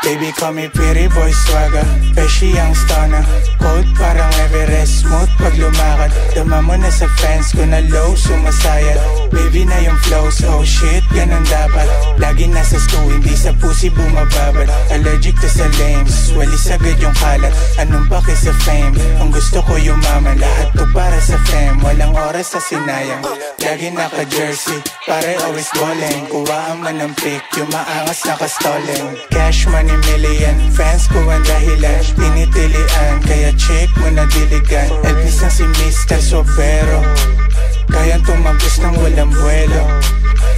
Baby call me pretty boy swagger, Pesci ang stunner. Cold parang Everest, smooth pag lumakad. Dama mo na sa fans ko na low, sumasayad. Baby na yung flows, oh shit, ganun dapat. Lagi nasa school, hindi sa pussy bumababad. Allergic to sa lames, walis agad yung kalat. Anong baki sa fame, ang gusto ko yumaman. Lahat to para sa fame, walang oras sa sinayang. Lagi naka-jersey, pare always balling. Kuwaan man ng pick, yung maangas naka-stalling. Cash money million, fans ko ang dahilan. Tinitilian, kaya check mo na diligan. Elvis na si Mr. Sobero, kayang tumagos ng walang buwelo.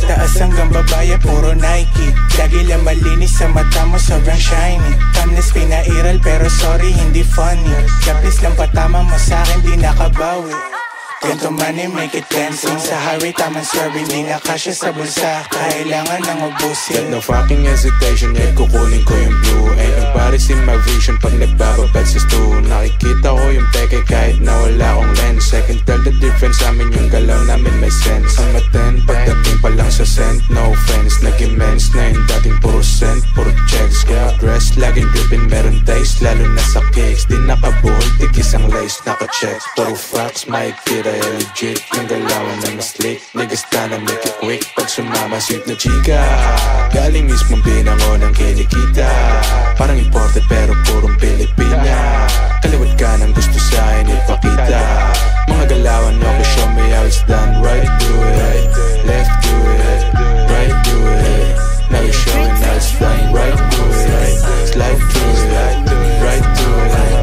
Taas hanggang babaya, puro Nike. Lagi lang malinis sa mata mo, sobrang shiny. Timeless pinairal pero sorry, hindi funny. Lapis lang patama mo sa'kin, di nakabawi. Ganto money, make it dancing. Sa highway, tamang serving. Di na kasya sa bulsa, kailangan ng ubusin. Got no fucking hesitation, yeah, kukunin ko yung blue. Ain't nobody see my vision pag nagbababad sa stool. Nakikita ko yung peke kahit na wala akong lens. I can tell the difference, amin yung galaw namin may sense. Ang maten, pagdating pa lang sa scent. No offense, nag-immense na yung dating puro cent, puro checks. Kung mag-dress, laging drippin, meron taste. Lalo na sa cakes, di nakabuhol, tigis ang lace, naka-checks. Puro facts, makikita kaya legit yung galawan na mas slick. Niggas na make it quick pag sumama sweet na chika. Galing mismong binango ng kinikita. Parang imported pero purong Pilipina. Kaliwat ka ng gusto sa'kin ipakita. Mga galawan ako, show me how it's done. Right do it, left do it, right do it. Now you're showing how it's done. Right do it, slide through it, right do it.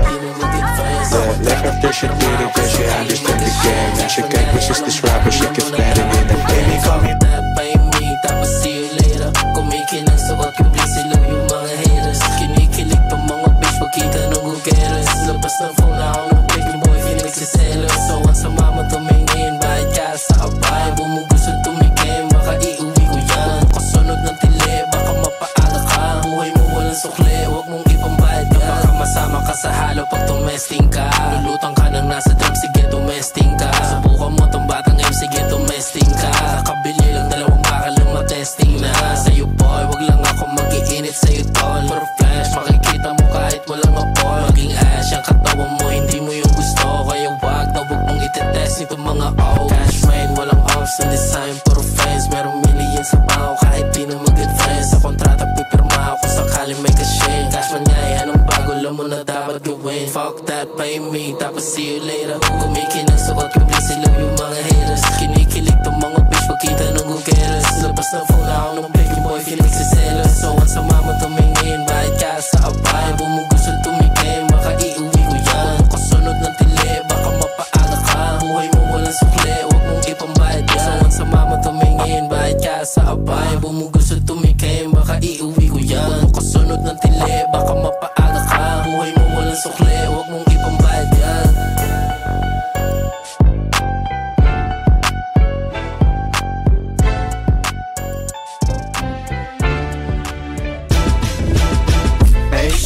Left after she did it, cause she understood the game. And she can't resist this rapper, she keeps standing in the baby call me by me, tapos see you later. Kumikilang suot yung please, ilaw yung mga haters. Kinikilig pa mga bitch, pagkita ng gugeros. Labas ng phone na ako ng pick, yung boy feeling nagsiselos. So once sa mama tumingin, bahit ka sa abay. Bumugusod tumikim, baka iuwi ko yan. Kasunod ng tili, baka mapaaga ka. Buhay mo walang sukli, huwag mong ipambayad ka. Baka masama ka sa halo pag tumesting ka. Lulutang ka nang nasa trap, sige tumesting ka. Subukan mo tong batang M, sige tumesting ka. Nakabili lang dalawang bakal lang matesting na. Sa'yo boy, wag lang ako mag-iinit sa'yo tol. Puro flash, makikita mo kahit walang apol. Maging ash, ang katawan mo, hindi mo yung gusto. Kaya wag na wag mong itetest itong mga O. Cash man, walang offs na design, puro fans. Merong million sa pao, kahit di na mag-advance. Sa kontrata pipirma ako sakali may kashin. Cash man nga, anong bago lang mo na dapat gawin. Fuck that, pay me, tapos see you later. Kumikilang suot yung please, ilaw yung mga haters. Kinikilig tong mga bitch, pagkita ng gugeros. Labas ng phone na ako ng pick, yung boy feeling nagsiselos. So once sa mama tumingin, bahit ka sa abay. Bumugusod tumikim, baka iuwi ko yan. Kasunod ng tili, baka mapaaga ka. Buhay mo walang sukli, huwag mong ipambayad yan. So once sa mama tumingin, bahit ka sa abay. Bumugusod tumikim, baka iuwi ko yan. Kasunod ng tili, baka mapaaga ka. Buhay mo walang sukli, huwag mong ipambayad yan.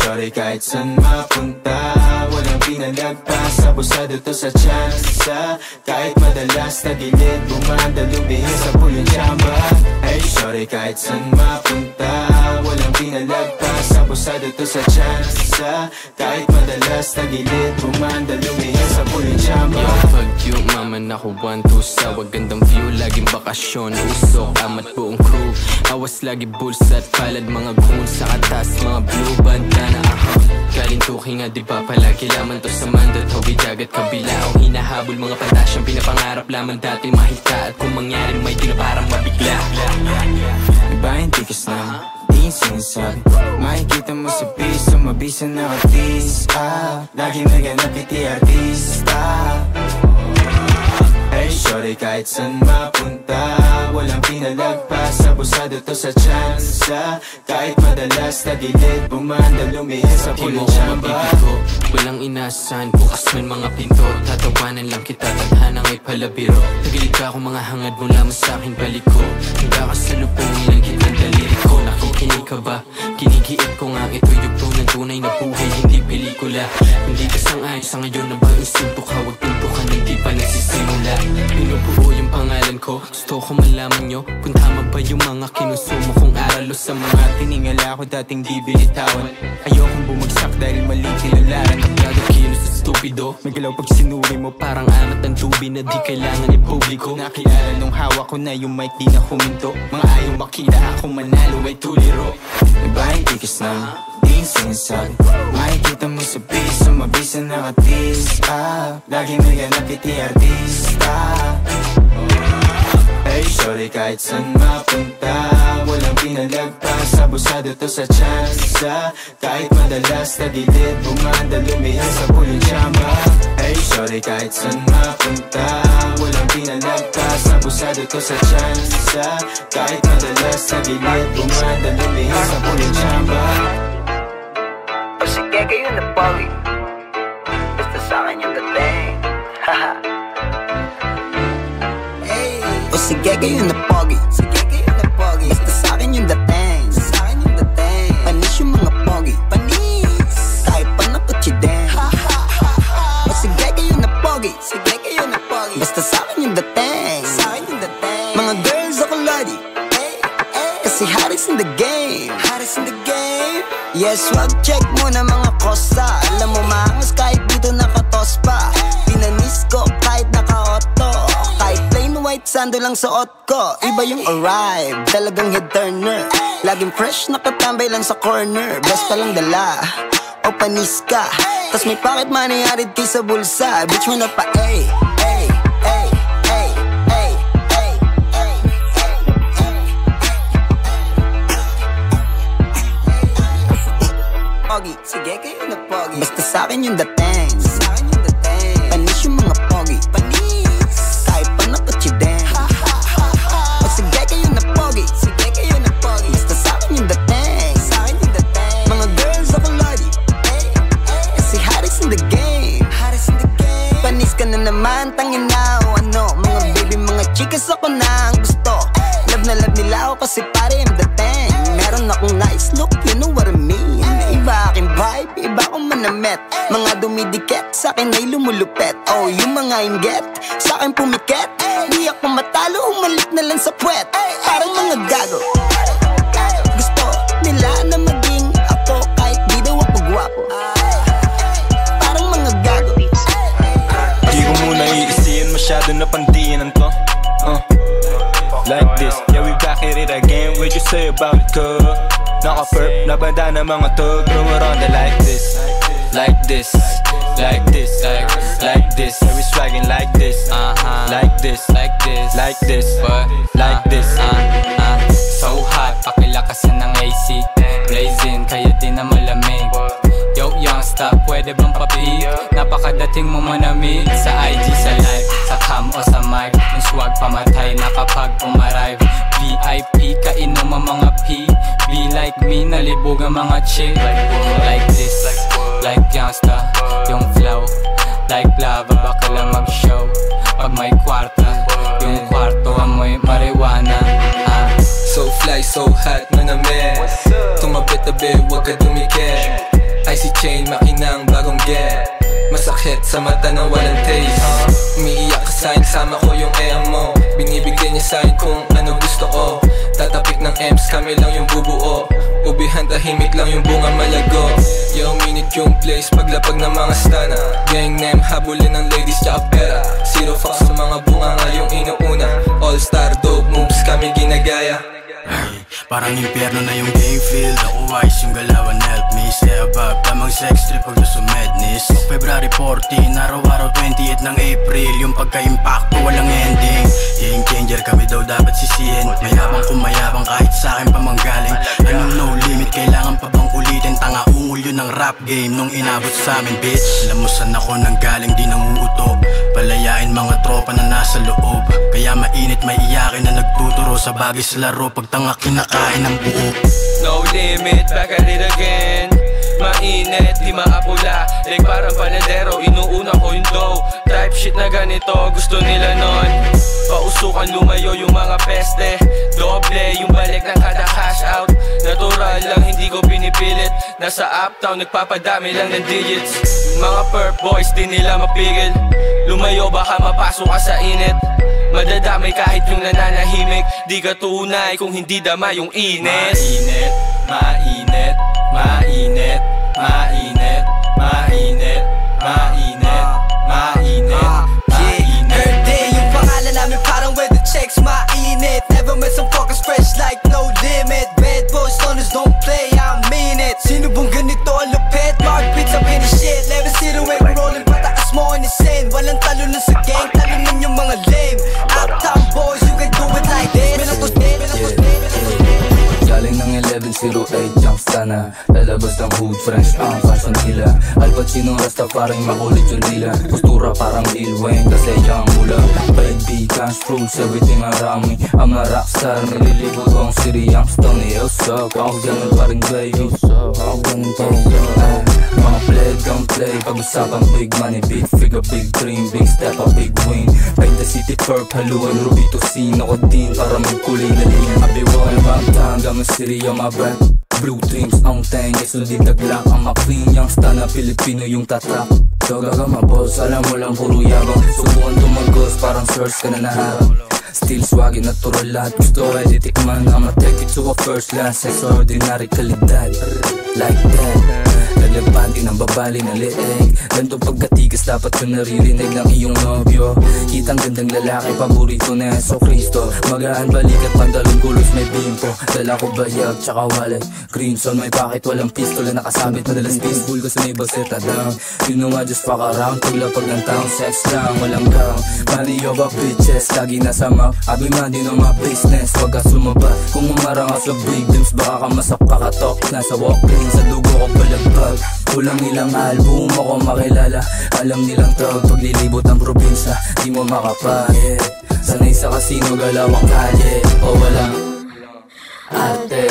Sorry kahit saan mapunta, walang pinalagpas. Abusado to sa tsansa. Kahit madalas na gilid, bumanda lumihis sa pulong tsamba. Hey, sorry kahit saan mapunta, walang pinalagpas. Abusado to sa tsansa. Kahit madalas na gilid, bumanda lumihis sa pulong tsamba. Yo, fuck you, mama na ko 1-2 sa wagandang view. Laging bakasyon, usok, amat buong crew. Awas lagi bulsat, palad mga goons sa atas, mga blue bandana. Galing tuking nga diba palagi laman to sa mandot. Hawid agad kabila o hinahabol mga pantasyang pinapangarap lamang dati mahita. At kung mangyari may di na parang mabigla. Iba hindi kas na di sinasabi. Makikita mo sa piso, mabisa na artist. Lagi naganap iti artista. Hey, sorry kahit saan mapunta, walang pinalagpas. Abusado to sa tsansa. Kahit madalas na gilid, bumanda lumihis sa pulong tsamba. Walang inasahan, bukas man mga pinto. Tatawanan lang kita, tadhana nga'y palabiro. Tagilid ka kung mga hangad mo lamang sa'kin balik ko. Nagkakasalubungin lang kitang daliri ko. Nakikinig ka ba? Kinigiit ko nga ito yugto ng tunay na buhay, hindi pelikula. Hindi ka sang-ayon sa ngayon na ba insulto ka? Huwag pinto ka, hindi pa nagsisimula. Pinubuo yung pangalan ko, gusto ko malaman nyo. Kung tama ba yung mga kinusumo kong aral o sa mga tiningala ko dating di binitawan. Ayokong bumagsak dahil mali kinalaran. Ang gagawin kilos sa stupido, may galaw pag sinuri mo parang amat ng tubi na di kailangan ipubliko. Nakilala nung hawak ko na yung mic di na huminto. Mga ayaw makita ako manalo ay tuliro. Iba yung ikis na di sinasabi, makikita mo sa piso, mabisa nakatis lagi may ganap iti artista. Hey shorty, kahit saan mapunta, walang pinalagpas, abusado to sa tsansa. Kahit madalas tagilid, bumanda, lumihas sa puling tsamba. Hey shorty, kahit saan mapunta, walang pinalagpas, abusado to sa tsansa. Kahit madalas tagilid, bumanda, lumihas sa puling tsamba. O sige kayo na pogi, basta sa'kin yung dating. Haha. O sige kayo na pogi, basta sa'kin yung dating. Panis yung mga pogi, panis, tayo pa na kutsideng. O sige kayo na pogi, basta sa'kin yung dating. Mga girls ako lodi, kasi Harris in the game. Yes, wag check muna mga kosa. Alam mo maangas kahit dito nakatos pa. Pinanis ko kahit naka-auto, kahit plain white sando lang suot ko. Iba yung arrive, talagang head turner. Laging fresh, nakatambay lang sa corner. Best palang dala, o panis ka, tas may pocket money arid kay sa bulsa. Bitch mo na pa, ay, ay, ay, ay, ay, ay, ay. Pogi, sige kayo na pogi, basta sa'kin yung dating. Panis yung mga pogi, panis, kahit pa na kutsideng. O sige kayo na pogi, basta sa'kin yung dating. Mga girls ako lodi, kasi Harris in the game. Panis ka na naman, tangin na o ano. Mga baby, mga chicas ako na ang gusto. Love na love nila ako kasi pare yung dating. Meron akong nice look, you know what I mean. Iba aking vibe, iba akong manamit. Mga dumidikit, sa'kin ay lumulupet. Oh, yung mga inget, sa'kin pumiket. Di ako matalo, umalik na lang sa puwet. Parang mga gago, gusto nila na maging ako kahit di daw ako gwapo. Parang mga gago. Di ko muna iisiyan, masyado na pandinan to. Like this, yeah we back at it again. What you say about it, cuz? Naka-perp, nabanda na mga tug. Throw it on the like this, like this, like this, like this. Yeah we swagging like this, like this, like this, like this, like this. So hot, pakilakasan ng AC, blazing, kaya di na malamig. Yo, youngster, pwede bang papi? Napakadating mo manamig sa IG, sa live, sa cam o sa mic. Yung swag pamatay na kapag umarive. VIP, kainom ang mga P. Be like me, nalibog ang mga chick. Like this, like youngster, yung flow. Like lava, baka lang mag-show. Pag may kwarta, yung kwarto amoy marijuana. So fly, so hot, manamit. Tumabit-tabi, wag ka dumikit. Icy chain, makinang bagong get. Masakit sa mata na walang taste. Umiiyak ka sa'kin, sama ko yung air mo. Binibigyan niya sa'kin kung ano gusto ko. Tatapik ng M's, kami lang yung bubuo. Ubihan, tahimik lang yung bunga malago. Yo, minute yung place, paglapag ng mga stana. Gang name, habulin ng ladies tsaka pera. Zero fuck sa mga bunga nga yung inuuna. All star dope moves, kami ginagaya. Parang impyerno na yung game field. Ako wise yung galawan, help me stay above. Tamang sex trip pag gusto madness. February 14, araw-araw 28 ng April. Yung pagka-impacto walang ending. Game changer kami daw dapat sisihin. Mayabang kumayabang kahit sa'kin pa manggaling. Anong no limit, kailangan pa bang ulitin? Tanga ungol yun ng rap game nung inabot sa'min, bitch. Alam mo saan ako nanggaling, di nanguuto. Palayain mga tropa na nasa loob. Kaya mainit, may iyakin na nagtuturo sa bagay sa laro. Pagtanga kinakain ng buo. No limit, back at it again. Mainit, di maapula. Like parang panadero, inuuna ko yung dough. Type shit na ganito, gusto nila nun. Pausukan lumayo yung mga peste. Doble yung balik ng kada cash out. Natural lang, hindi ko pinipilit. Nasa uptown, nagpapadami lang ng digits. Mga perp boys, di nila mapigil. Lumayo, baka mapasok ka sa init. Madadamay kahit yung nananahimik. di ka tunay kung hindi dama yung init. Mainit, mainit, mainit, mainit, mainit, mainit, mainit. Birthday, yung pangalan namin parang weather checks, mainit. Never met some fuckers fresh like no limit. Bad boys, loners don't play, I mean it. Sino bang ganito ang lupit? Mark beats up in the shit. Never sit away, we're rolling patakas mo in the sin. Walang talo na sa gang, talo nun yung mga lame. Uptown boys, you can do it like this. Galing ng 1108 jump sana. Lalabas ng hood, French ang fashion nila. Al Pacino, Rastafari, makulit yung lila. Postura parang Lil Wayne, kasi yung mula. Baby, cash fruits, everything around me. I'm a rockstar, nililibot ang city, I'm stoney. What's up? Ako ganun pa rin baby. Ako ganun pa rin baby. Mga play, don't play. Pag-usapan big money, big figure, big dream, big step, a big win. Paint the city perp, haluan, ruby to scene. Ako din para magkulay na linya. Abiwan, bangtang, gamang city, yung my back. Blue dreams, ang tenge, sulit naglak. Ang makling, yung star na Pilipino yung tatak. Doga ka maboss, alam mo lang puro yabang. Subukan tumagos, parang source ka na naharap. Still swaggy, natural lahat gusto ay titikman. I'ma take it to a first class, extraordinary kalidad. Like that, lalabanti ng babali na leeg. Ganto pagkatigas dapat ko naririnig ng iyong nobyo. Kitang gandang lalaki, paborito na Yeso Cristo. Magaan balikat, pantalon kulos may bimpo. Dala ko bayag, tsaka wallet Crimson, may pocket, walang pistol na nakasabit. Madalas pinball ko sa may baseta down. You know I just fuck around, paglapag ng town. Sex lang, walang gown. Money over bitches, lagi nasa mouth. Abi man, di no my business, wag ka sumabat. Kung umarang ka sa big dreams, baka ka masapakatok. Nasa walk-in, sa dugo ko balagbag. Kulang ilang album ako makilala. Alam nilang tawag paglilibot ng probinsya. Di mo makapahit, sanay sa kasino, galawang kalye. O walang ate.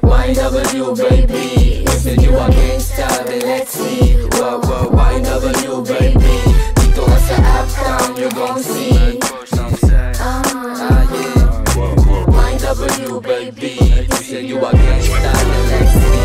YW baby, if you a gangsta, then let's see. Wow, wow, YW baby, dito ka sa Uptown, you gon' see. YW baby, if you a gangsta, then let's see.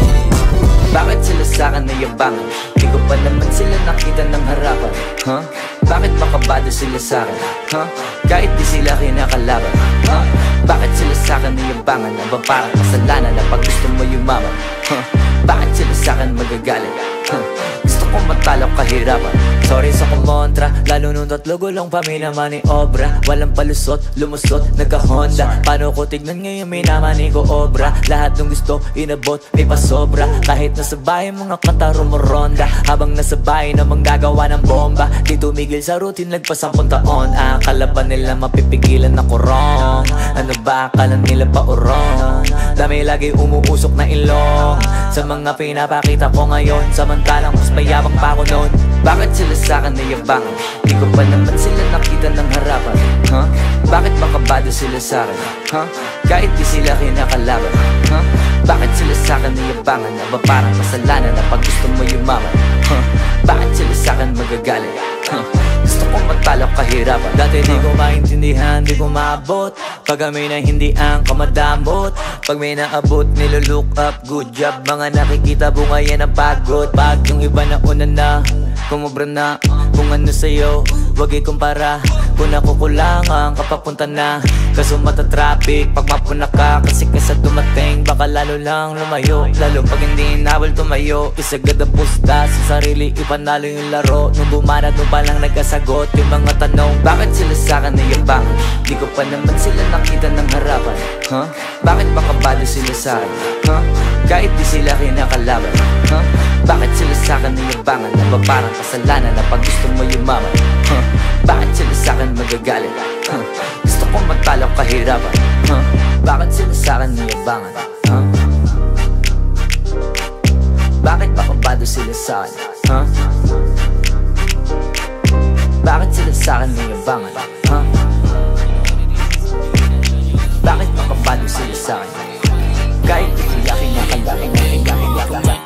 Bakit sila sa'kin nayabangan? Di ko pa naman sila nakita ng harapan. Huh? Bakit makabado sila sa'kin? Huh? Kahit di sila kinakalaban. Huh? Bakit sila sa'kin nayabangan? Ang ba parang kasalanan na pag gusto mo yumaman? Huh? Bakit sila sa'kin magagalit? Huh? Gusto ko matalo kahirapan. Sorry sa kumontra, lalo nung tatlo gulong pa may naman ni obra. Walang palusot, lumusot, nagka-Honda. Paano ko tignan ngayon may naman ni ko obra. Lahat ng gusto, inabot, may pasobra. Kahit nasa bahay mga kanta rumoronda. Habang nasa bahay namang gagawa ng bomba. Di tumigil sa routine, lagpasampung taon. Akala ba nila mapipigilan ako wrong? Ano ba akala nila pa urong? Dami lagi umuusok na ilong sa mga pinapakita ko ngayon. Samantalang mas mayabang pa ako noon. Bakit sila sa'kin nayabangan? Di ko pa naman sila nakita ng harapan. Huh? Bakit makabado sila sa'kin? Huh? Kahit di sila kinakalaban. Huh? Bakit sila sa'kin nayabangan? Na ba parang kasalanan na pag gusto mo yumaman? Huh? Bakit sila sa'kin magagalit? Huh? Gusto ko matalo kahirapan. Dati di ko maintindihan, di ko maabot. Pag may na hindi ang kamadamot. Pag may naabot, nilolook up, good job. Mga nakikita bungayan ng pagod. Pag yung iba na una na kumubra na, kung ano sa'yo wag ikumpara. Kung nakukulangan kapapunta na, kaso mata-traffic pag mapuna ka. Kasi kaysa dumating, baka lalo lang lumayo. Lalo pag hindi inawal tumayo, isagad ang pusta sa sarili, ipanalo yung laro. Nung bumanat mo palang nagkasagot yung mga tanong. Bakit sila sa'kin nayabangan? Di ko pa naman sila nakita ng harapan. Huh? Bakit makabado sila sa'kin? Huh? Kahit di sila kinakalaban. Huh? Bakit sila sa'kin nayabangan? Na ba parang kasalanan na pag gusto mo yumaman? Huh? Bakit sila sa'kin magagalit? Huh? Gusto ko matalo kahirapan. Huh? Bakit sila sa'kin nayabangan? Huh? Bakit makabado sila sa'kin? Huh? Bakit sila sa'kin nayabangan? Huh? Bakit makabado sila sa'kin? Kahit di sila kinakalaban.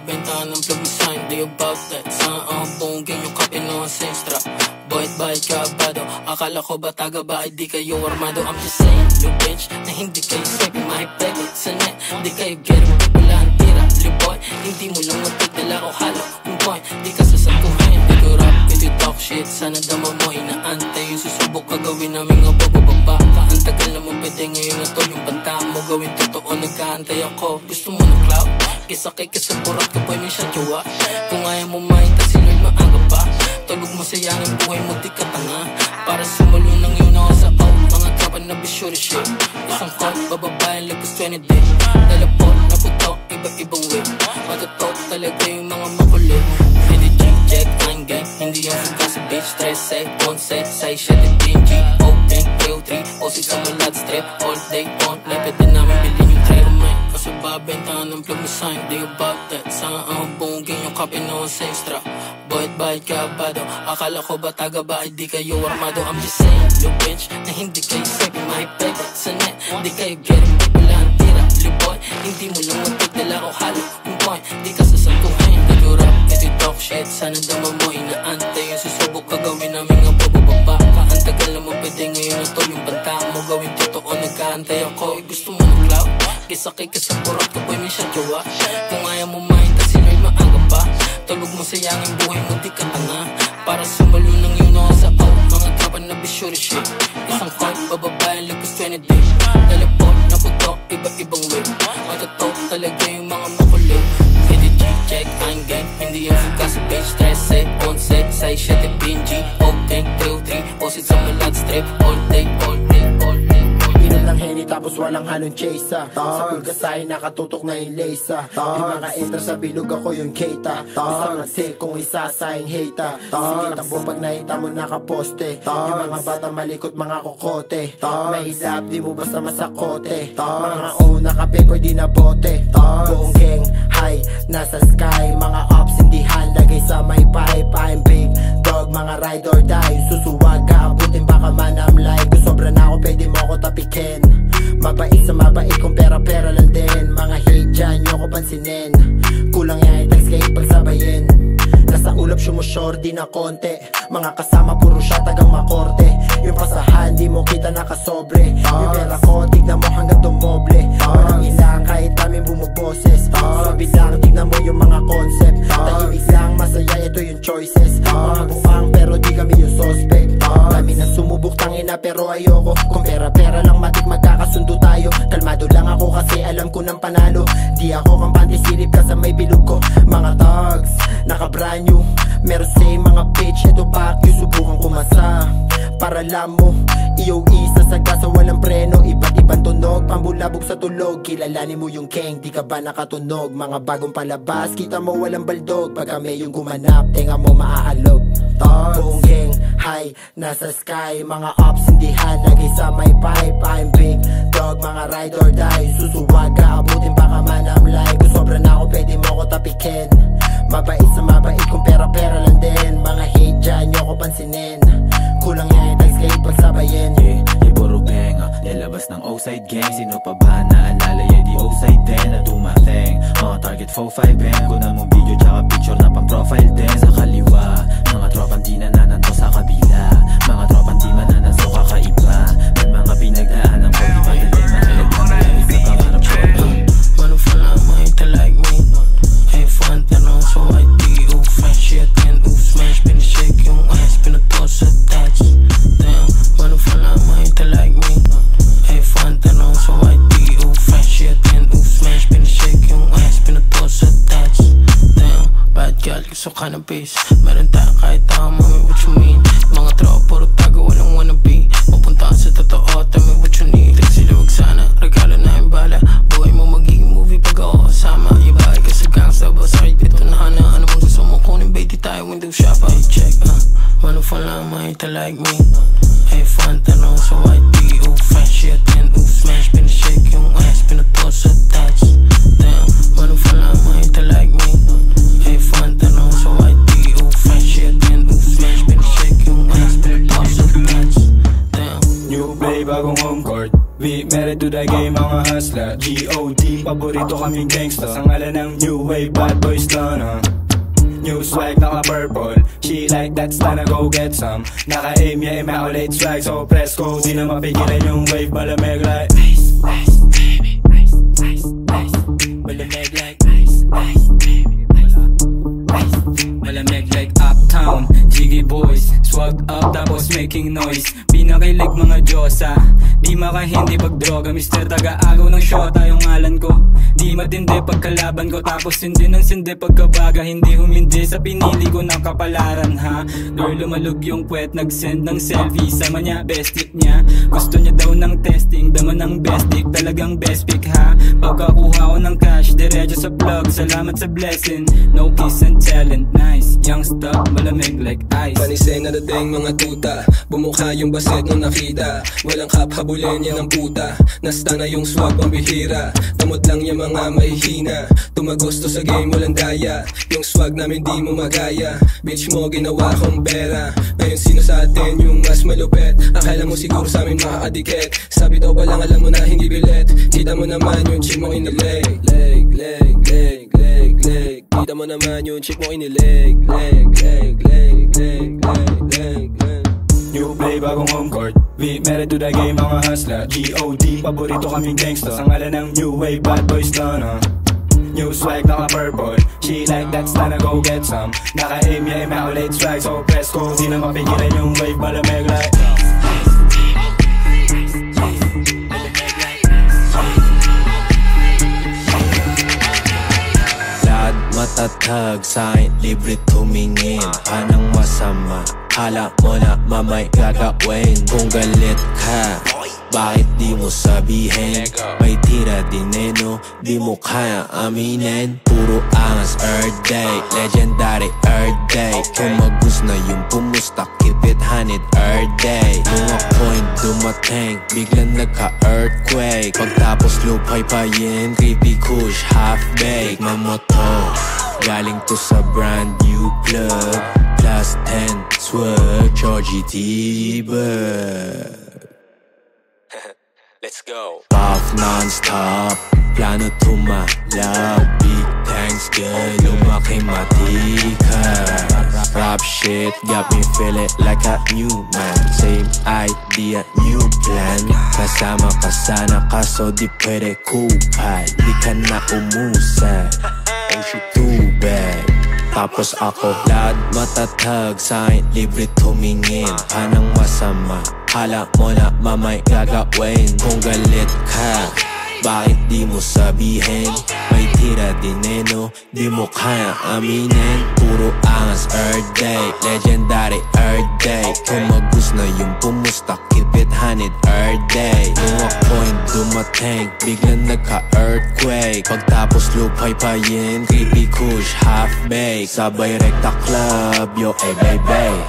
Bentahan ng plug sign, they about that. Saan ang bonggang yung kape no ancestra. Boyt kabado, akala ko ba taga ba ay di kayo armado. I'm just saying, you bitch, na hindi kayo sabi mahipegit sa net. Di kayo getting wala ang tira, liboy. Hindi mo lang magdadala o halo yung point, di ka sasaguhin. Di ko rap, hindi talk shit, sana dama mo inaantay yung susubok kagawin namin nga bababa ka. Ang tagal na mo pwede ngayon yung banta mo, gawin totoo, nag-aantay ako. Gusto mo ng cloud? Kisakay ka sa purot ka, boy, may siya jowa. Kung ayaw mo makita, sino'y maaga pa. Tulog mo sayangin, buhay mo di ka tanga. Para sumulo ng yun ako sa out. Mga tropa na bisyo na shit. Isang call, bababayan, lagos 20 day. Dalapot, naputo, iba-ibang way. Matutok talaga yung mga makulit. Hindi check, ang gang. Hindi yung suga sa bitch. Stress, say, on set, say, shit, PNG, O10, KO3, O6 sa malad, strip. All day, on, lepet na namin bilhin yung trail, man. Kasi babentahan ng plug mo sign, di about that. Saan ang bungin yung copy no sa extra. Bayad ka ba daw? Akala ko ba taga ba ay di kayo armado? I'm just saying, you bitch, na hindi kayo sabi mahipay sa net. Di kayo getting back, wala ang tira. Liboy, hindi mo lang magpagdala ko halo. Yung point, di ka sasangkuhin. Nag-urap, ito talk shit. Sana dama mo, inaantay yung susubok ka gawin namin nga bababa ka. Ang tagal na mo pwede ngayon na to. Yung banta mo gawin totoo, nag-aantay ako. Gusto mo ng cloud? Kisakay ka sa purot ka, boy, may siya jowa. Kung ayaw mo makita, sino'y maaga pa. Tulog mo sayangin, buhay mo di ka tanga. Para sumulo ng yun ako sa out. Mga tropa na bisyo na shit. Isang call, bababayan, lagos 20 day. Dalapot, naputok, iba-ibang way. Matutok talaga yung mga makulit. Hindi check, ang gang. Hindi yung suga sa bitch. Stress, say, on set, say, shit, PNG, O10, KO3, O6 sa malad, strip. All day, all day, all day. Inom ng Henny tapos walang halong chase. Sa pulgasahin nakatutok na yung lace. Yung mga entra sa bilog ako yung keita. Isang nagsi kung isasayang hate. Sige takbo pag nakita mo nakaposte. Yung mga bata malikot mga kokote. May lap di mo basta masakote. Mga na ka-paper di na bote. Buong gang high nasa sky. Mga ups hindi lagay sa may pipe. I'm big dog mga ride or die. Susuwag ka abutin baka manamlay. Kung sobra na ako pwede mo ako tapikin. Mabait sa mabait kung pera-pera lang din. Mga hate dyan nyo ko pansinin. Kulang yan i-text kayo pagsabayin. Nasa ulap sumushore di na konti. Mga kasama puro siya tagang makorte. Yung pasahan di mo kita nakasobre. Yung pera ko tignan mo hanggang dumoble. Walang ilang kahit namin bumuboses. Sabi lang tignan mo yung mga concept. Tahimik lang masaya ito yung choices. Mga buang pero di kami yung suspect. Dami na sumubok tangina pero ayoko. Kung pera-pera lang matik magkakasundo tayo. Kalmado lang ako kasi alam ko ng panalo. Di ako kampante silip ka sa may bilog ko. Mga thugs naka-brand new. Meron say mga bitch ito pack you. Subukan kumasa para alam mo. Iyo isa sa gasa walang preno. Iba't ibang tunog pambulabog sa tulog. Kilalanin mo yung gang di ka ba nakatunog. Mga bagong palabas kita mo walang baldog. Pag kami yung gumanap tenga mo maaalog. Buong gang high nasa sky. Mga ups hindi lagay sa may pipe. I'm big dog mga ride or die. Susuwag ka abutin baka manamlay. Kung sobra na ako pwede mo ako tapikin. Mabait sa mabait kung pera-pera lang din. Mga hate dyan nyo ko pansinin. Kulang yan i-text kayo pagsabayin. Puro gang, nilabas ng O-side gang. Sino pa ba naalala di O-side din. Na do my thing, mga target 4-5 bang. Kunan mong video tsaka picture na pang profile din. Sa kaliwa, mga tropang di nananto sa kabila. Mga tropang di manananto kakaiba. May mga pinagdaan ng pag ipadali. Mahalag na malamig na pangarap ko. Wanna find out my hate like me. Hey fun, tanong so I do. Fresh shit and smash. Pinashake yung ass, pinatos sa touch. Damn, wanna find out my hate like me. Hey fun, tanong so I do. Fresh shit and smash. Pinashake yung ass, pinatos sa touch. Damn, bad girl, gusto ka ng peace. Meron tayo kahit tao, mami, what you mean? Mga tropa, puro tago, walang wannabe. Mapunta sa totoo, tell me what you need. Sila wag sana, regalo na yung bala. Buhay mo magiging movie pag ako kasama. Ibahay ka sa gangsta, basakit ito na hana. Ano mong gusto mo kunin, baby tayo, window shopper. Hey check, wanna fall lang, mahita like me. Hey fun, tanong so I do. Fresh shit and smash. Pinashake yung ass, pinatos sa touch. Damn, wanna fall lang, mahita like me. Hey fun, tanong so I do. Fresh shit and smash. Pinashake yung ass, pinatos sa touch. Damn. New play, bagong home court. We married to the game, mga hustler. G.O.D. Paborito kaming gangsta. Sa ngalan ng new wave, bad boys na new swag, naka-purple. She like that, sana go get some. Naka-aim, yeah, immaculate swag. So press go, di na mapigilan yung wave. Malamig like ice, ice, baby. Ice, ice, ice. Malamig like ice, ice, baby. Ice, ice. Malamig like uptown. Jiggy boys, swagged up tapos making noise. nakilig mga Diyosa. Di makahindi pag droga, Mr. Taga-agaw ng shota yung ngalan ko. Di matindi pagkalaban ko, tapos hindi ng sindi pagkabaga. Hindi humindi sa pinili ko ng kapalaran ha. Girl lumalog yung puwet, nag-send ng selfie. Sama niya, best trip niya. Gusto niya daw ng testing, dama ng best dick, talagang best pick ha. Pagkakuha ko ng cash, diretso sa plug, salamat sa blessing. No kiss and talent, nice. Young stuff, malamig like ice. Panisay na dating mga tuta, bumukha yung baset nung nakita. Walang kaphabulin yan ang puta, nasta na yung swag pambihira. Tamot lang yung mga mahihina, tumagusto sa game walang daya. Yung swag namin di mo magaya, bitch mo ginawa kong pera. Ngayon sino sa atin yung mas malupet? Akala mo siguro sa amin makakadikit. Sabi daw ba lang alam mo na hindi bilet. Kita mo naman yung chick mo inileg. Leg, leg, leg, leg, leg. Kita mo naman yung chick mo inileg. Leg, leg, leg, leg, leg, leg, leg. New play bagong home court, we married to the game mga hustler. G.O.D. paborito kaming gangsta, sa ngalan ng new wave bad boys doon New swag naka-purple, she like that sana go get some. Naka-aim yeah immaculate swag, so press ko. Di na mapigilan yung wave, malamig like Lahat matatag, sa'kin libre tumingin. Anong masama? Hala mo na mamay gagawin. Kung galit ka, bakit di mo sabihin? May tira din eh no, di mo kaya aminin. Puro angas earth day, legendary earth day. Kung magus na yung pumusta, keep it hanid earth day. Mga point dumating, biglang nagka-earthquake. Pagtapos lupay pa yin, creepy kush, half-baked. Mamoto, galing to sa brand new plug. Plus 10 swag, Georgie Tiber. Let's go. Puff non-stop, plano tumalab. Big thanks girl, lumaki matika. Rap shit got me feeling like a new man. Same idea, new plan. Kasama ka sana kaso di pwede kupal. Di ka na umusan, oh shit too bad. Tapos ako, lahat matatag, sa'kin libre tumingin. Anong masama? Hala mo na mamay gagawin. Kung galit ka, bakit di mo sabihin? May tira din eh no, di mo kaya aminin. Puro angas earth day, legendary earth day. Kung magus na yung pumusta, keep it hanid earth day. Mga point dumating, biglang nagka-earthquake. Pagtapos lupay pa yin, creepy kush, half-baked. Sabay rekta club, yo eh baby.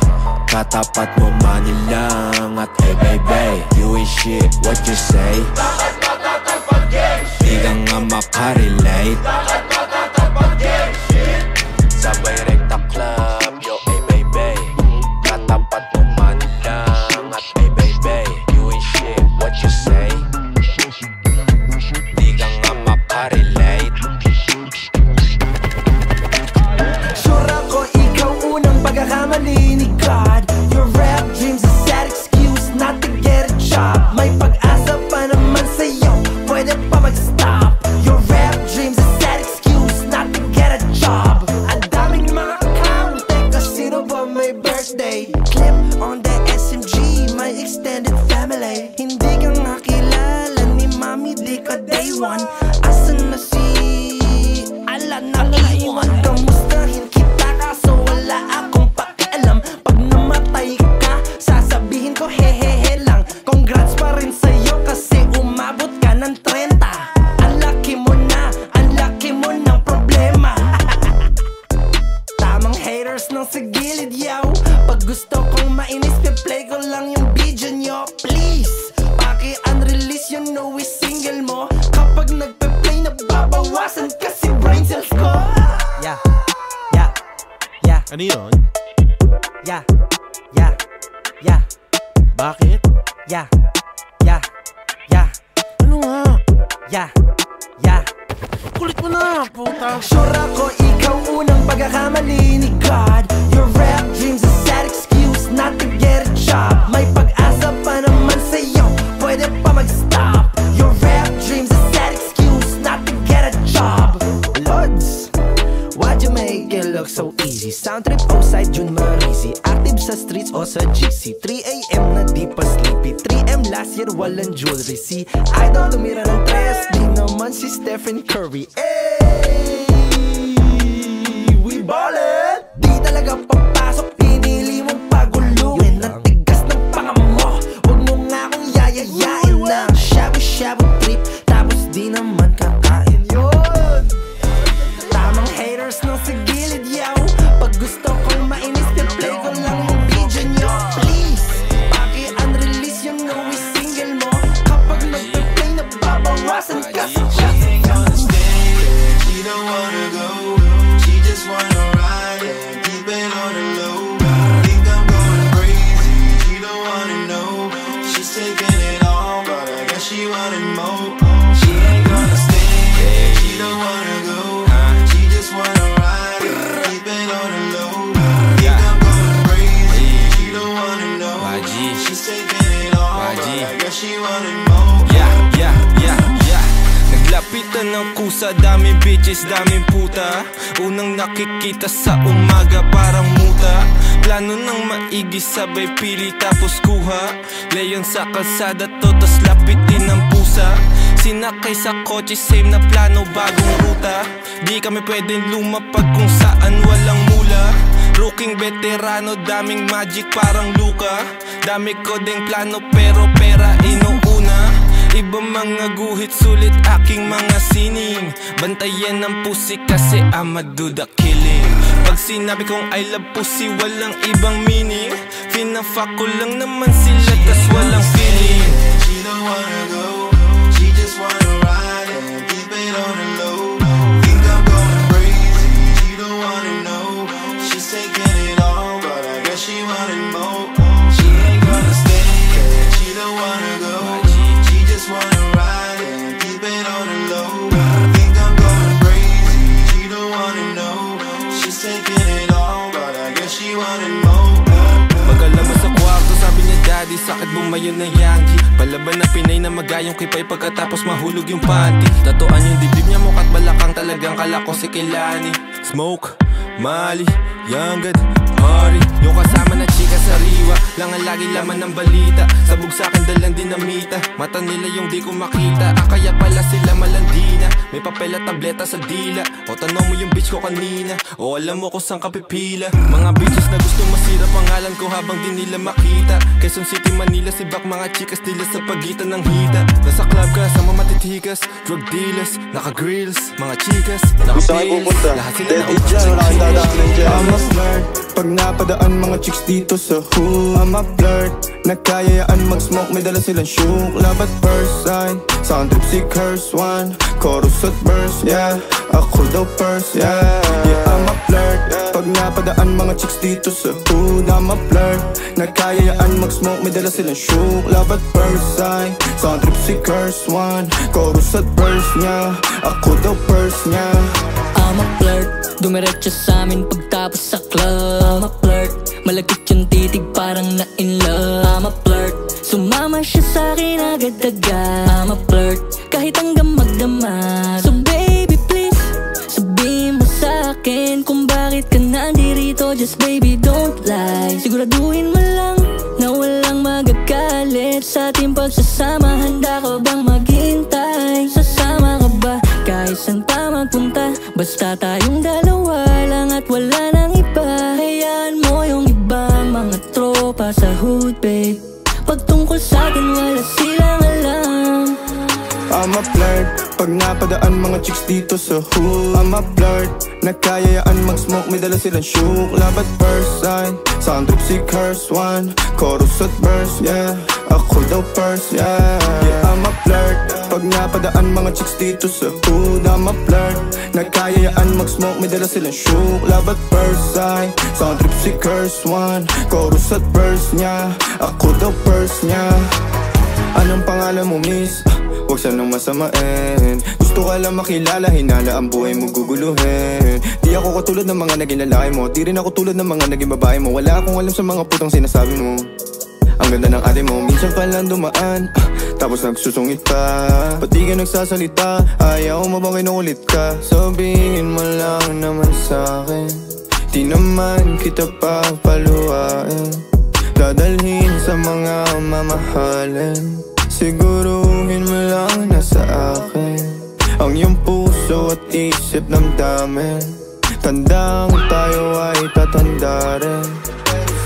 Katapat mo money lang at eh baby. You ain't shit, what you say? Bakit matatag pag-game shit? Di ka nga makarelate. Bakit matatag pag-game shit? Sabay rekta club, yo eh baby. Katapat mo money lang at eh baby. You ain't shit, what you say? Di ka nga makarelate. Sure ako ikaw unang pagkakamali ni God. Your rap dreams a sad excuse not to get a job. May pag-asa pa naman sa'yo, pwede pa mag-stop. Your rap dreams a sad excuse not to get a job. Ang daming mga account, teka sino ba may birthday? Clip on the SMG, my extended family. Hindi ka nga kilala ni mami, di ka day one. Asan na si Ala na iwan? Kamustahin kita kaso wala akong pakialam. Pag namatay ka, sasabihin ko hehehe lang. Congrats pa rin sa'yo kasi umabot ka ng 30. Ang laki mo na, ang laki mo ng problema. Tamang haters nang sa gilid, yaw. Pag gusto kong mainis, play ko lang yung video nyo. Please, paki-unrelease, you know we single mo. Kapag nagpe-play, nababawasan kasi brain cells ko. Yeah, yeah, yeah. Ano yun? Yeah, yeah, yeah. Bakit? Yeah, yeah, yeah. Ano nga? Yeah, yeah. Kulit mo na, puta. Sure ako ikaw unang pagkakamali ni God. Your rap dreams a sad excuse not to get a job. May pag-asa pa naman sa'yo, pwede pa mag-stop. Your rap dreams a sad excuse not to get a job. Lords, why'd you make it look so easy? Sound trip outside June Marisi, active sa streets o sa GC. 3 AM na di pa sleepy. yet walang jewelry. Si idol tumira ng tres, di naman si Stephen Curry. Hey, we ballin'. Di talaga papasok, pinili mong paguluin. Ang tigas ng panga mo, huwag mo nga akong yayayain na shabu-shabu trip, tapos di naman kakain yun. Tamang haters no sa gilid, yo. Pag gusto kong mainis, play ko lang yung video nyo. Please, paki-unrelease yung no single mo. Kapag nagpe-play, nababawasan ka sa chat. She ain't gonna stay, she don't wanna go. She just wanna ride and keep it on the low. Think I'm going crazy, she don't wanna know. She's taking it all, but I guess she wanted more. She ain't gonna stay, she don't wanna go. She just wanna ride and keep it on the low. Think I'm going crazy, she don't wanna know. She's taking it all, but I guess she wanted more. Naglapitan ng kusa, daming bitches, daming puta. Unang nakikita sa umaga, parang muta. Plano ng maigi, sabay pili tapos kuha. Leyon sa kalsada to, tas lapitin ng pusa. Sinakay sa kotse, same na plano, bagong ruta. Di kami pwedeng lumapag kung saan walang mula. Rooking veterano, daming magic parang Luka. Dami ko ding plano pero pera inuuna. Iba mga guhit, sulit aking mga sining. Bantayan ng pussy kasi I'ma do the killing. Pag sinabi kong I love pussy, walang ibang meaning. Fina-fuck ko lang naman sila, tas walang feeling. She don't wanna go, she just wanna ride and keep it on the low. Think I'm going crazy, she don't wanna know. She's taking it all, but I guess she wanted more. She ain't gonna stay, she don't wanna go. She just wanna ride and keep it on the low. Think I'm going crazy, she don't wanna know. She's taking it all, but I guess she wanted more. Pag-alam mo sa kwarto, sabi niya daddy, sakit bumayo na Yankee. Palaban na Pinay na magayong kipay, pagkatapos mahulog yung panty. Tatuan yung dibdib niya, mukat balakang, talagang kalako si Kilani. Smoke, Mali, Young God, Hari. Yung kasama na chika sa riwa, lang ang lagi laman ng balita. Sabog sa'kin dalang dinamita, mata nila yung di ko makita. Kaya pala sila malandina, may papel at tableta sa dila. O tanong mo yung bitch ko kanina, o alam mo kung saan ka pipila. Mga bitches na gusto masira pangalan ko habang di nila makita. Quezon City, Manila, Sibak, mga chikas nila sa pagitan ng hita. Nasa club ka, sama matitikas, drug dealers, naka-grills, mga chikas, naka-pills, lahat sila na I'm a flirt, pag napadaan mga chicks dito sa hood. I'm a flirt, nagkayayaan mag-smoke, may dala silang shook. Love at first sight, sound trip si curse one. Chorus at verse, yeah, ako daw first, yeah. Yeah, I'm a flirt, pag napadaan mga chicks dito sa hood. I'm a flirt, nagkayayaan mag-smoke, may dala silang shook. Love at first sight, sound trip si curse one. Chorus at verse niya, ako daw first niya. I'm a flirt, dumiretso sa amin pagtapos sa club. I'm a flirt, malagkit yung titig parang na in love. I'm a flirt, sumama siya sa'kin agad-agad. I'm a flirt, kahit hanggang magdamag. So baby please, sabihin mo sa'kin kung bakit ka nandirito. Just baby don't lie, siguraduhin mo lang na walang magagalit sa ating pagsasama. Handa ka bang maghintay? Sasama ka ba kahit saan pa magpunta? Basta tayong dalawa lang at wala nang iba. Hayaan mo yung iba, mga tropa sa hood babe. Pagtungkol sa'kin wala silang alam. I'm a flirt, pag napadaan mga chicks dito sa hood. I'm a flirt, nagkayayaan mag-smoke, may dala silang shook. Love at first sight, sound trip si curse one. Chorus at verse, yeah, ako daw first, yeah. Yeah, I'm a flirt, pag napadaan mga chicks dito sa hood. I'm a flirt, nagkayayaan mag-smoke, may dala silang shook. Love at first sight, sound trip si curse one. Chorus at verse niya, ako daw first niya. Anong pangalan mo miss? Huwag sanang masamain. Gusto ka lang makilala, hinala ang buhay mo guguluhin. Di ako katulad ng mga naging lalaki mo, di rin ako tulad ng mga naging babae mo. Wala akong alam sa mga putang sinasabi mo. Ang ganda ng ate mo, minsan pa lang dumaan, tapos nagsusungit pa. Pati ka nagsasalita, ayaw mo bang kinukulit ka? Sabihin mo lang naman sa'kin, di naman kita papaluhain. Dadalhin sa mga mamahalin, Siguruhin mo lang na sa akin ang iyong puso at isip namdamin. Tandang tayo ay tatanda rin.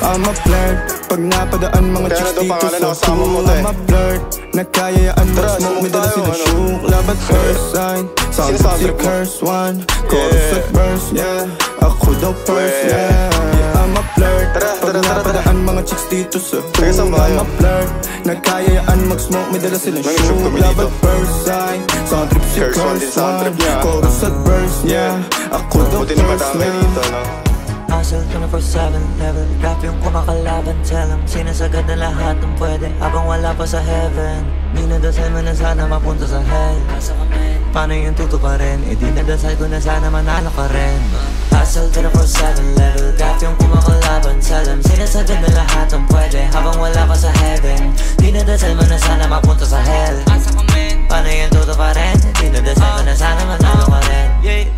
I'm a flirt, pag napadaan mga chicks dito sa pool. I'm a flirt, na kayayaan mag-smoke, may dala silang shook. Love at first sight, sound si curse one. Chorus at verse, yeah, ako daw first, yeah. I'm a flirt, pag napadaan mga chicks dito sa pool. I'm a flirt, na kayayaan mag-smoke, may dala silang shook. Love at first sight, sound trip si curse one. Chorus at verse, yeah, ako daw first, yeah. Hustle 24/7 level Rap yung kumakalaban. Tell 'em sinasagad na lahat ng pwede habang wala pa sa heaven. Dinadasal mo na sana mapunta sa hell. Paano yung tutuparin? E dinadasal ko na sana manalo ka rin. Hustle 24/7 level Rap yung kumakalaban. Tell 'em sinasagad na lahat ng pwede habang wala pa sa heaven. Dinadasal mo na sana mapunta sa hell. Paano yung tutuparin? Dinadasal ko na sana manalo ka rin.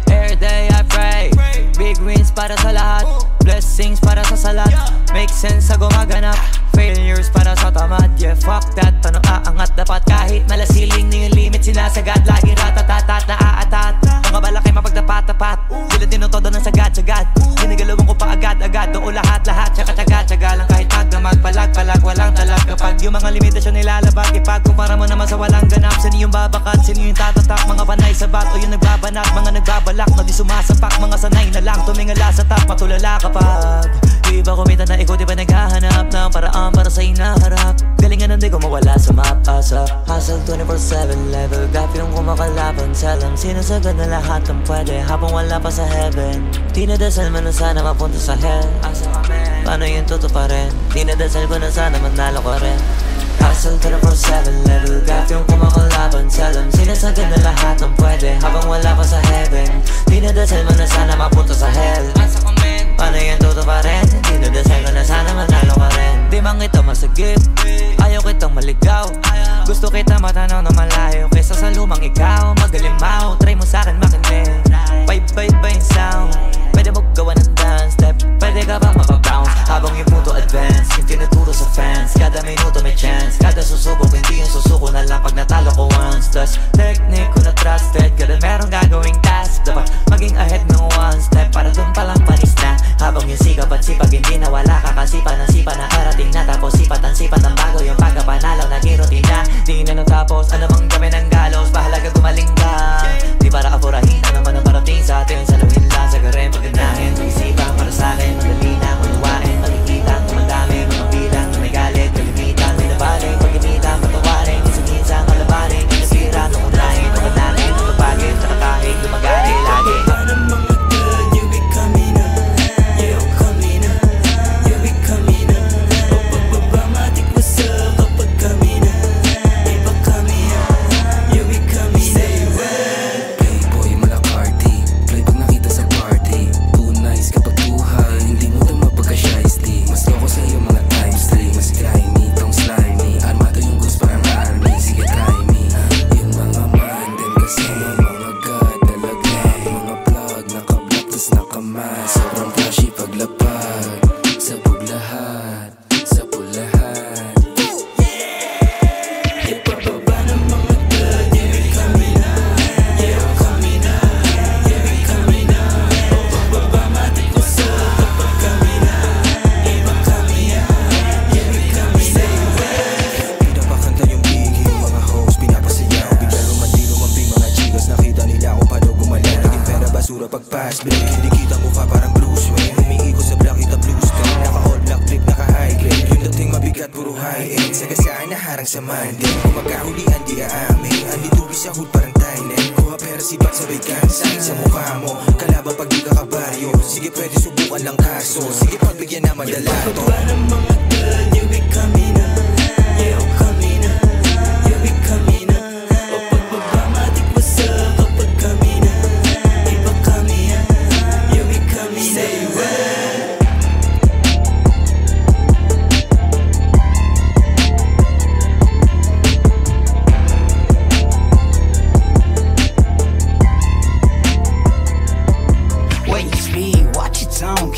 Every day I pray, big wins para sa lahat, blessings para sa salat. Make sense sa gumaganap, failures para sa tamad. Yeah, fuck that, paano aangat? Dapat kahit malasiling na yung limit sinasagad. Lagi ratatatat na aatat, mga balak ay mapagdapat-tapat. Sila tinutodo ng sagad-sagad, ginigalawang ko pa agad-agad. Doon lahat-lahat, tsaka-tsaga-tsaga lang. Kahit magdamag, palag-palag, walang talag. Kapag yung mga limitasyon nilalabag, ipagkumpara mo naman sa walang ganap. Sino yung babakat, sino yung tatatak? Mga panay sa bat o yung nagbabanat, mga nagbabalak na di sumasapak. Mga sanay na lang tumingala sa top, matulala kapag di ba kumita na ikaw, di ba naghahanap ng paraan para sa inaharap. Galingan hindi ko mawala sa map. Asa hustle 24/7 level Gap yung kumakalaban. Tell 'em sinasagad na lahat ng pwede habang wala pa sa heaven. Dinadasal mo na sana mapunta sa hell. Paano yung tutuparin? Dinadasal ko na sana manalo ka rin. Hustle 24/7 level Gap yung kumakalaban. Tell 'em sinasagad na lahat ng pwede habang wala pa sa heaven. Dinadasal mo na sana mapunta sa hell. Paano yung tutuparin? Dinadasal ko na sana manalo ka rin. Di man kita masagip, ayaw kitang maligaw. Gusto kita matanaw na malayo kaysa sa lumang ikaw. Magalimaw, try mo sa'kin makinig. Vibe yung sound, pwede mo gawa ng dance step. Pwede ka bang makabounce habang yung punto advance? Yung tinuturo sa fans, kada minuto may chance. Kada susubok, hindi yung susuko na lang pag natalo ko once. Plus, technique ko na trusted, kada merong gagawing task. Dapat maging ahead ng one step para dun palang panis na. Habang yung sikap at sipag, hindi na wala ka kasipa ng sipa na karating na. Tapos sipat ng bago yung pagkapanalaw, naging routine na. Di na natapos, ano mang gawin ng galos, bahalaga gumaling ka. Di para apurahin, ano man ang parating sa atin. Saluhin lang, sagarin, paganahin, pag-isipan para sa'kin. Madali na kunuwain, makikita kung madami mga bilang na may galit, kalimitan, may nabalik, pag-initan, patawarin, minsan-minsan kalabanin, kinasira, nuunahin, paganahin, matapagin, tsaka kahit lumagaling lagi.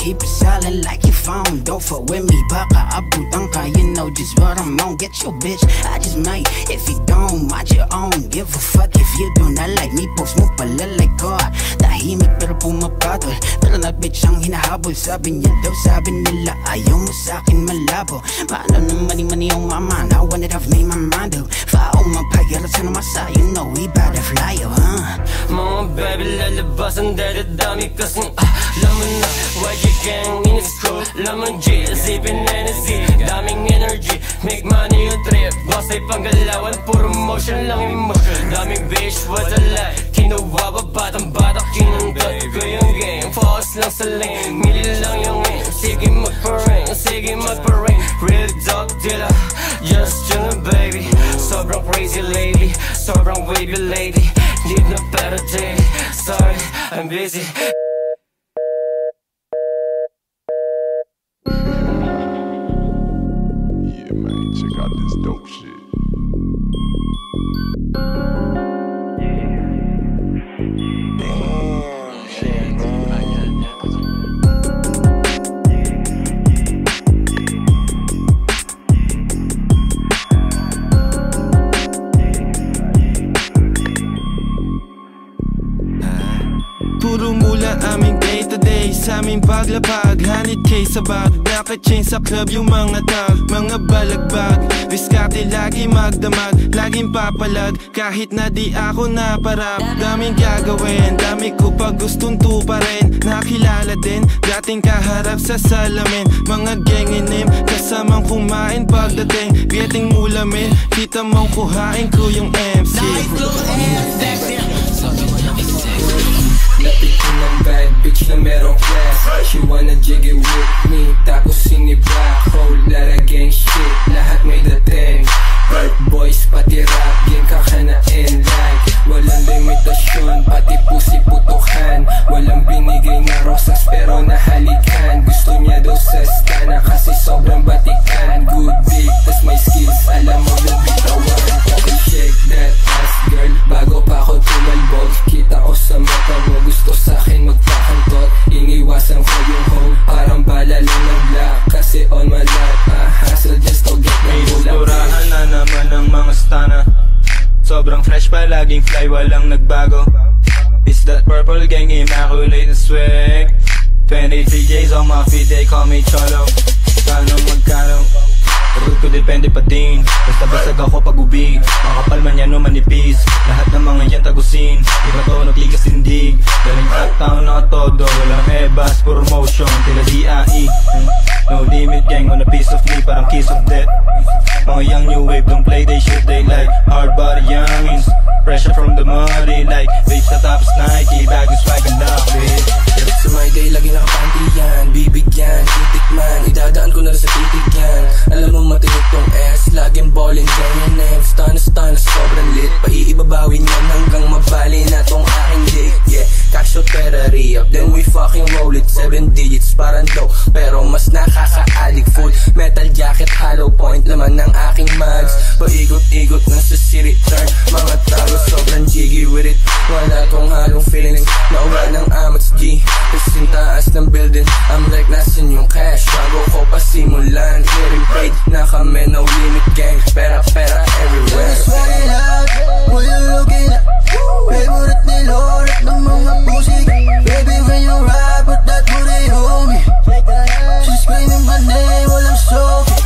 Keep it silent like you phone, don't fuck with me, baka abutan ka. You know just what I'm on, get your bitch, I just might. If you don't, mind your own, give a fuck if you do not like me. Post mo pala like God, tahimik pero pumapatol. Pero na bitch ang hinahabol, sabi niya daw, sabi nila ayaw mo sa'kin malabo. Paano na mani-mani yung mama, now when it have made my mind up. Fao magpagirat sa namasa, you know we bout to fly, Mga baby lalabasan dahil dami kasing laman na YG gang in its crew. Laman G, zipin NSC, daming energy, make money yung trip. Basta'y panggalawan, puro motion lang emotion. Daming bitch, what a lie, kinuha ba batang batak, kinuntot ko yung game. Focus lang sa lane, mili lang yung aim. Sige magpa-rain, sige magpa-rain. Real dog dealer, just chillin' baby. Sobrang crazy lately, sobrang wavy lady. Need no better day, sorry, I'm busy. Yeah man, check out this dope shit. Puro mula aming day to day sa aming paglapag 100k sa bag, naka-chain sa club yung mga tag. Mga balagbag, diskarte lagi magdamag, laging papalag kahit na di ako naparap. Daming gagawin, dami ko pag gustong tuparin. Nakilala din, dating kaharap sa salamin. Mga genginim, kasamang kumain pagdating. Getting mulamin, kita mong kuhain ko yung MC. Lapit ko ng bad bitch na merong class. She wanna jig it with me, tapos sinibak. Whole lot of gang shit, lahat may dating. Bad boys pati rap, game kakanain like. Walang limitasyon, pati pusi putukan. Walang binigay na rosas pero nahalikan. Gusto niya daw sa stana kasi sobrang batikan. Good dick, tas may skills, alam mo yung bitawan. Okay, shake that ass girl, bago pa ako tumalbog. Kita ko sa mata mo, gusto sa'kin magpakantot. Iniwasan ko yung hoe, parang bala lang ng black. Kasi on my lap, hassle just to get my bulak. Turahan na naman ng mga stana. Sobrang fresh pa, laging fly, walang nagbago. It's that purple gang, immaculate na swag. 23 J's on my feet, they call me Cholo. Kano magkano, root ko depende pa din. Basta basag ako pag ubig, makapal man yan o manipis. Lahat ng mga yan tagusin, iba to nagligas tindig. Galing uptown na todo, walang ebas, puro motion, tila DIE. No limit gang on a piece of me, parang kiss of death. Mga young new wave, don't play they shit they like. Hard body youngins, pressure from the muddy like. Bitch na tapos Nike, bag and swag and lock bitch. Sa my day, lagi nakapanti yan. Bibigyan, titikman, idadaan ko na sa titig yan. Alam mo matinit tong S, laging ballin' ganyan eh. Stun, sobrang lit, paiibabawin yan hanggang mabali na tong aking dick. Yeah, cash out pera re-up, then we fucking roll it. 7 digits, parang dope, pero mas nakaka-addict. Full metal jacket, hollow point, laman ng aking mags. Paigot-igot na sa city turn, mga tao sobrang jiggy with it. Wala tong halong feelings, nauwa ng amats G. Kasing taas ng building, I'm like nasan yung cash. Bago ko pasimulan, getting paid na kami, no limit gang. Pera everywhere. Swag it out, what you looking at? Favorite ni Lord at ng mga pussy. Baby when you ride, put that booty on me. She's screaming my name while I'm soaking.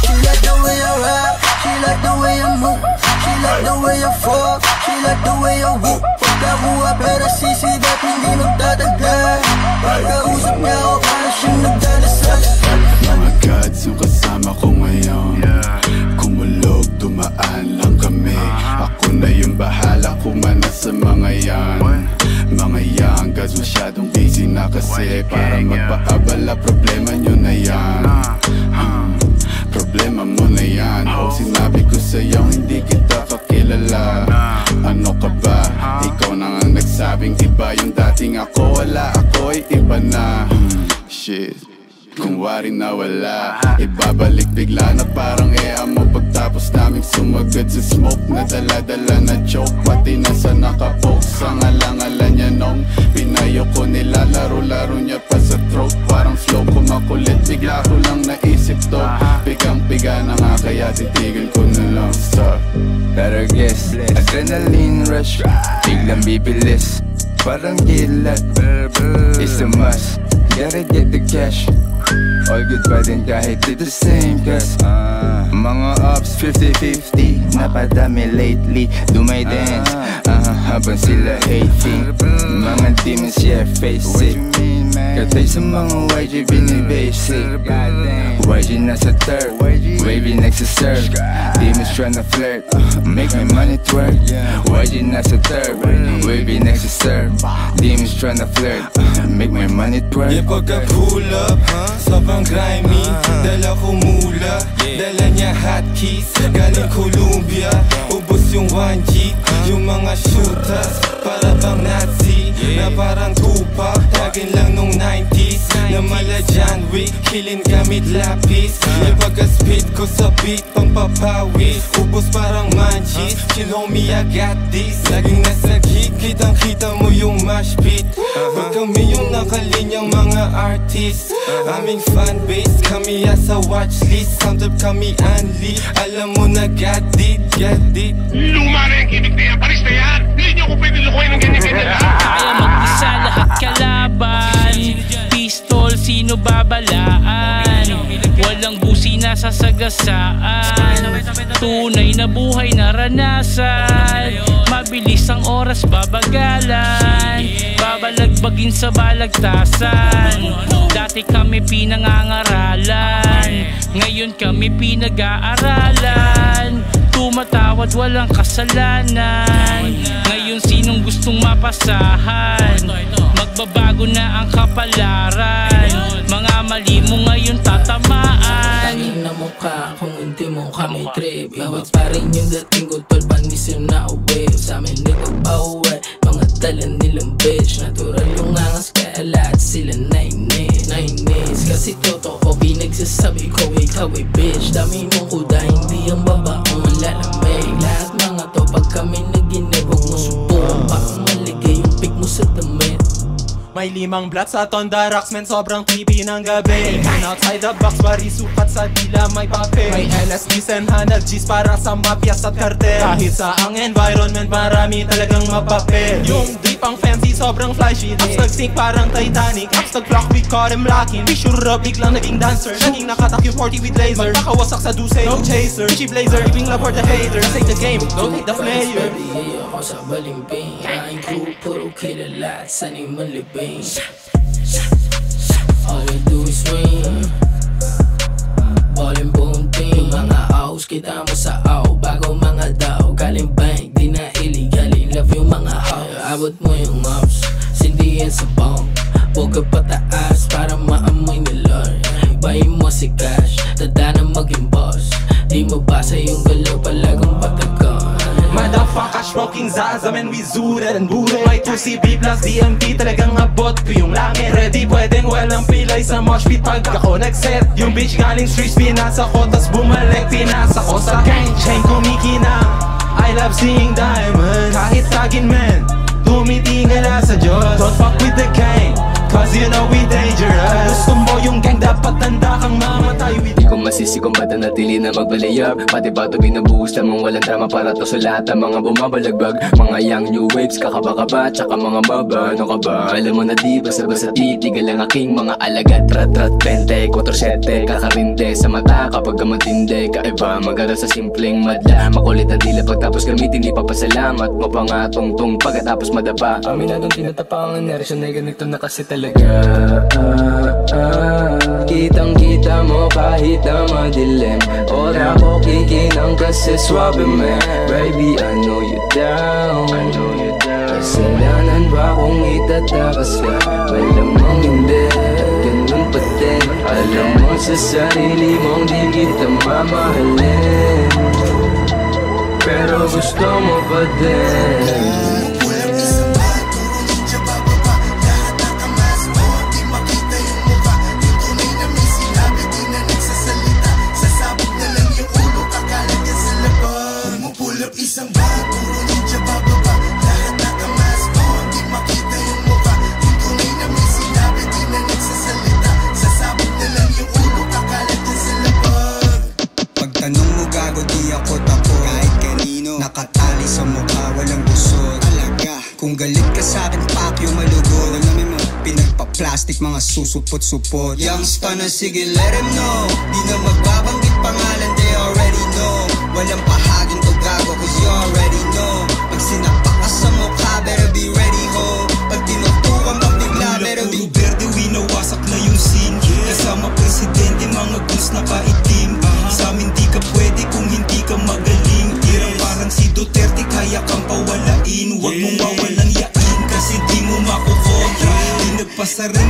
She like the way I rap, she like the way I move. She like the way I fuck, she like the way I whoop. Pagkakuha pera sisidat, hindi magtatagal. Pagkausap niya ako, para siyang nagdadasal. Mga gods yung kasama ko ngayon. Kumulog, dumaan lang kami. Ako na yung bahala kumana sa mga yan. Mga young gods masyadong busy na kasi. Para magpaabala, problema nyo na yan. Problema mo na yan. Sinabi ko sa'yo, hindi kita kakilala. Ano ka ba? Ikaw na nga nagsabing iba yung dating ako. Wala ako'y iba na. Shit, kung wari na wala, ibabalik bigla na parang mo. Pagtapos naming sumagad sa smoke na dala-dala na joke. Pati nasa nakapoke sa ngalangalan niya nung pinayo ko nila. Laro-laro niya pa sa throat, parang flow ko makulit. Tara guess, adrenaline rush, biglang bibilis, parang kilat. It's a must, gotta get the cash. All good pa din kahit di the same cause mga ups 50-50, napadami lately. Do my dance, habang sila hating. Mga demons, yeah, face it. Katay sa mga YG binibasic. YG nasa third, wavy next to serve. Demons tryna flirt, make my money twerk. YG nasa third, wavy next to serve. Demons tryna flirt, make my money twerk. Yeah, pagka-pull up, sobrang grimy, dala ko mula, dala niya hotkeys, galing Columbia. Ubus yung 1G, yung mga shooters, para bang Nazi, na parang Tupac. Tagin lang nung 90s, na mala John Wick, killing gamit lapis. Yung pagka-spit ko sa beat, pampapawis, ubus parang manchis. Chill homie, I got this, laging nasa gig, kitang-kita mo yung mash pit. Pag kami yung nakalinyang mga artist, aming fanbase, kami sa watchlist. Soundtrap kami unli, alam mo na got it, got it. Luma na yung gimmick na yan, paris na yan. Hindi nyo ako pwede lukuhin ng ganyan-ganyan lang. Kaya mag-isa lahat kalaban, pistol sino babalaan, walang busi na sasagasaan. Tunay na buhay naranasan, mabilis ang oras babagalan, babalagbagin sa balagtasan. Dati kami pinangangaralan, ngayon kami pinag-aaralan. Tumatawad walang kasalanan, ngayon sinong gustong mapasahan? Magbabago na ang kapalaran, mga mali mo ngayon tatamaan. Tangin na mukha kung hindi mo kami trip. Bawat pa rin yung dating ko tol, panis yung na-wave. Sa amin nagpapauwi, mga dala nilang bitch. Natural yung angas kaya lahat sila nainis. Kasi totoo pinagsasabi ko ikaw ay bitch. Dami mong kuda, hindi ang babaong malalamig. Lahat mga to pag kami naginip, huwag mo subukan, baka maligay yung pick mo sa damit. May 5 blood sa Tonda Rocks, men sobrang creepy ng gabi. Man outside the box, bari sukat sa dila may papel. May LSDs and 100 G's para sa mafyas at kartel. Kahit sa ang environment, marami talagang mapapel. Yung drip ang fancy, sobrang flashy. Ups nag-sink parang Titanic. Ups nag-clock, we caught him locking. Be sure up, biglang naging dancer. Naging nakatak yung 40 with laser. Magpakawasak sa duse, no chaser. Gucci blazer, giving love for the haters. Take the game, don't take the player. Baby, ako sa balimbing. Aking crew, puro kilala at sanay manlibing. All we do is win. Ballin' boom team. Mga house, kita mo sa aw. Bago mga daw, galing bank, di na illegal. Love yung mga house. Abot mo yung ups, sindihan sa bomb. Huwag ka pataas para maamoy ni Lord. Bayin mo si cash, tada na maging boss. Di mo basa yung galaw, palagong patagon. Motherfucker, smoking Zaza, man, we zooted and booted. May 2CB plus DMT, talagang abot ko yung langit. Ready, pwedeng walang pilay sa mosh pit pag ako nag-set. Yung bitch galing streets, pinasa ko, tas bumalik, pinasa ko sa gang. Chain kumikinang, I love seeing diamonds. Kahit tagin man, tumitingala sa Diyos. Don't fuck with the gang, cause you know we dangerous. Gusto mo yung gang, dapat tanda kang mamatay with. Di ko masisi kung ba't natili na magbalayab. Pati ba ito binubuhos lamang walang drama para to sa lahat ng mga bumabalagbag. Mga young new waves, kakaba-kaba, tsaka mga baba. Ano ka ba? Alam mo na di, basta-basta titigal ang aking mga alagat. Rat-rat, 20, 4-7, kakarinde sa mata kapag matindi. Kaiba, mag-aral sa simpleng madla. Makulit na dila pagtapos gamitin, di papasalamat mo pa nga tungtung pagkatapos madapa. Aminadong tinatapangan, reaksyon ay ganito na kasi talaga. Kitang-kita mo kahit na madilim. Ora ko kikinang kasi swabe man. Baby, I know you down. Kasalanan ba kung itatakas ka? Malamang hindi, ganun pa din. Alam mo sa sarili mong di kita mamahalin, pero gusto mo pa din. Kung galit ka sa'kin, fuck you malugod. Ang namin mo, pinagpa-plastic, mga susupot-supot. Youngsta na sige, let him know. Di na magbabanggit pangalan, they already know. Walang pahagin to gago, cause you already know. Pag sinapak ka sa mukha, better be ready ho. Pag tinutukan ka bigla, better be verde, winawasak na yung scene. Kasama presidente, mga goons na paitim. Sa amin di ka pwede kung hindi ka magaling. Tirang parang si Duterte, kaya kang pawalain. Huwag mong wawalang yain, kasi di mo makukontra. Di nagpasa rin,